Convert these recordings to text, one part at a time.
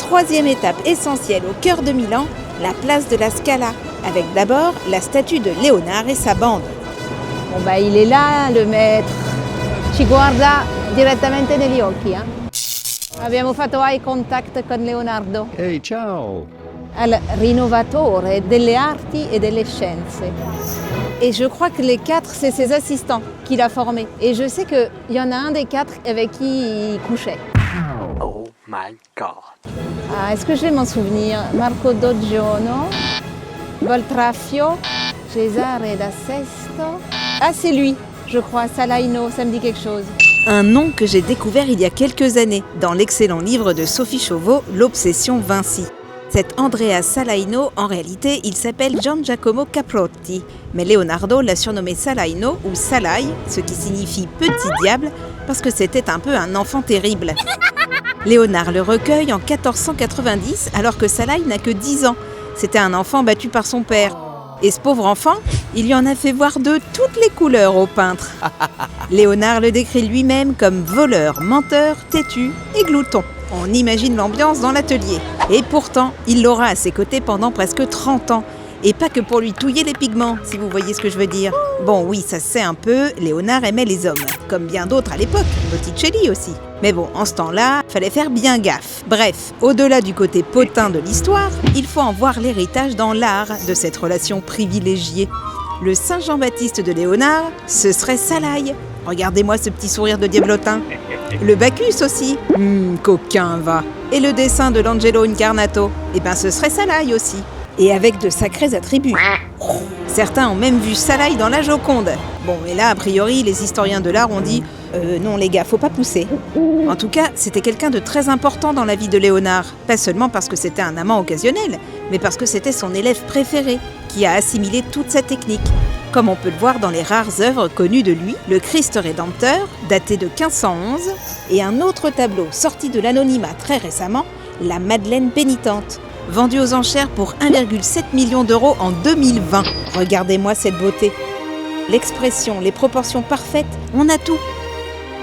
troisième étape essentielle au cœur de Milan, la place de la Scala, avec d'abord la statue de Léonard et sa bande. Bon bah il est là, le maître. Ci guarda direttamente negli occhi. Abbiamo fatto eye contact con Leonardo. Ehi, ciao! Al rinnovatore delle arti e delle scienze. Et je crois que les 4, c'est ses assistants qu'il a formés. Et je sais qu'il y en a un des 4 avec qui il couchait. Oh my God. Ah, est-ce que je vais m'en souvenir? Marco Doggiono, Boltraffio, Cesare da Sesto. Ah, c'est lui, je crois, Salaino, ça me dit quelque chose. Un nom que j'ai découvert il y a quelques années dans l'excellent livre de Sophie Chauveau, L'Obsession Vinci. Cet Andrea Salaino, en réalité, il s'appelle Gian Giacomo Caprotti. Mais Leonardo l'a surnommé Salaino ou Salai, ce qui signifie petit diable, parce que c'était un peu un enfant terrible. Léonard le recueille en 1490, alors que Salai n'a que 10 ans. C'était un enfant battu par son père. Et ce pauvre enfant, il lui en a fait voir de toutes les couleurs au peintre. Léonard le décrit lui-même comme voleur, menteur, têtu et glouton. On imagine l'ambiance dans l'atelier. Et pourtant, il l'aura à ses côtés pendant presque 30 ans. Et pas que pour lui touiller les pigments, si vous voyez ce que je veux dire. Bon, oui, ça se sait un peu, Léonard aimait les hommes. Comme bien d'autres à l'époque, Botticelli aussi. Mais bon, en ce temps-là, fallait faire bien gaffe. Bref, au-delà du côté potin de l'histoire, il faut en voir l'héritage dans l'art de cette relation privilégiée. Le Saint Jean-Baptiste de Léonard, ce serait Salai. Regardez-moi ce petit sourire de diablotin. Le Bacchus aussi. Coquin, va. Et le dessin de l'Angelo Incarnato. Eh ben, ce serait Salai aussi. Et avec de sacrés attributs. Certains ont même vu Salai dans la Joconde. Bon, et là, a priori, les historiens de l'art ont dit non les gars, faut pas pousser. En tout cas, c'était quelqu'un de très important dans la vie de Léonard. Pas seulement parce que c'était un amant occasionnel, mais parce que c'était son élève préféré, qui a assimilé toute sa technique. Comme on peut le voir dans les rares œuvres connues de lui, le Christ Rédempteur, daté de 1511, et un autre tableau sorti de l'anonymat très récemment, la Madeleine pénitente, vendue aux enchères pour 1,7 million d'euros en 2020. Regardez-moi cette beauté. L'expression, les proportions parfaites, on a tout.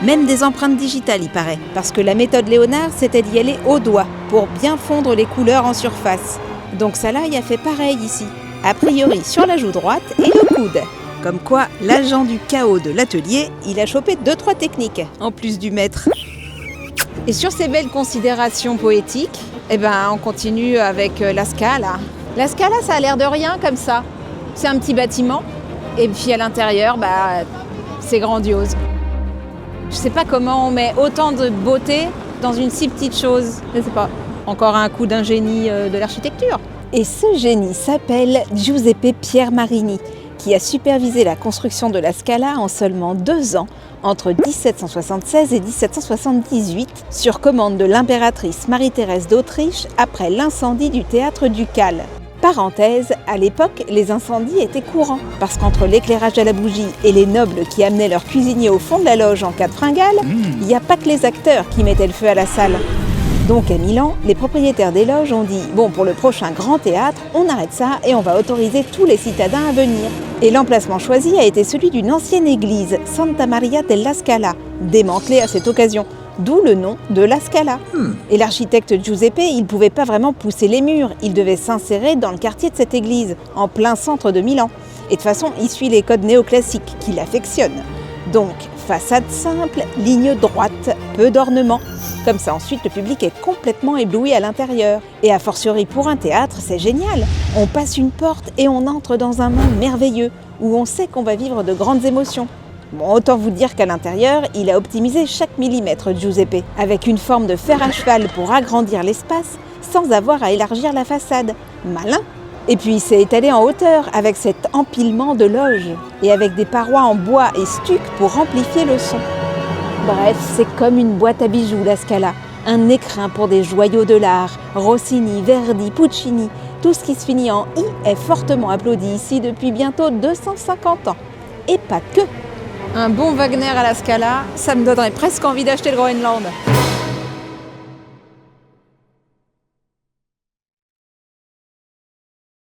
Même des empreintes digitales, il paraît, parce que la méthode Léonard, c'était d'y aller au doigt, pour bien fondre les couleurs en surface. Donc Salai a fait pareil ici, a priori sur la joue droite et le coude. Comme quoi, l'agent du chaos de l'atelier, il a chopé 2-3 techniques, en plus du maître. Et sur ces belles considérations poétiques, eh ben, on continue avec la Scala. La Scala, ça a l'air de rien comme ça. C'est un petit bâtiment, et puis à l'intérieur, c'est grandiose. Je sais pas comment on met autant de beauté dans une si petite chose. Je sais pas. Encore un coup d'un génie de l'architecture. Et ce génie s'appelle Giuseppe Piermarini, qui a supervisé la construction de la Scala en seulement 2 ans, entre 1776 et 1778, sur commande de l'impératrice Marie-Thérèse d'Autriche après l'incendie du théâtre ducal. Parenthèse, à l'époque, les incendies étaient courants, parce qu'entre l'éclairage à la bougie et les nobles qui amenaient leurs cuisiniers au fond de la loge en cas de fringale, il n'y a pas que les acteurs qui mettaient le feu à la salle. Donc à Milan, les propriétaires des loges ont dit « Bon, pour le prochain grand théâtre, on arrête ça et on va autoriser tous les citadins à venir ». Et l'emplacement choisi a été celui d'une ancienne église, Santa Maria della Scala, démantelée à cette occasion. D'où le nom de la Scala. Et l'architecte Giuseppe, il ne pouvait pas vraiment pousser les murs, il devait s'insérer dans le quartier de cette église, en plein centre de Milan. Et de toute façon, il suit les codes néoclassiques qu'il affectionne. Donc, façade simple, ligne droite, peu d'ornements. Comme ça, ensuite, le public est complètement ébloui à l'intérieur. Et a fortiori pour un théâtre, c'est génial. On passe une porte et on entre dans un monde merveilleux, où on sait qu'on va vivre de grandes émotions. Bon, autant vous dire qu'à l'intérieur, il a optimisé chaque millimètre Giuseppe, avec une forme de fer à cheval pour agrandir l'espace, sans avoir à élargir la façade. Malin! Et puis il s'est étalé en hauteur, avec cet empilement de loges, et avec des parois en bois et stuc pour amplifier le son. Bref, c'est comme une boîte à bijoux, la Scala. Un écrin pour des joyaux de l'art. Rossini, Verdi, Puccini, tout ce qui se finit en « i » est fortement applaudi ici depuis bientôt 250 ans. Et pas que. Un bon Wagner à la Scala, ça me donnerait presque envie d'acheter le Groenland.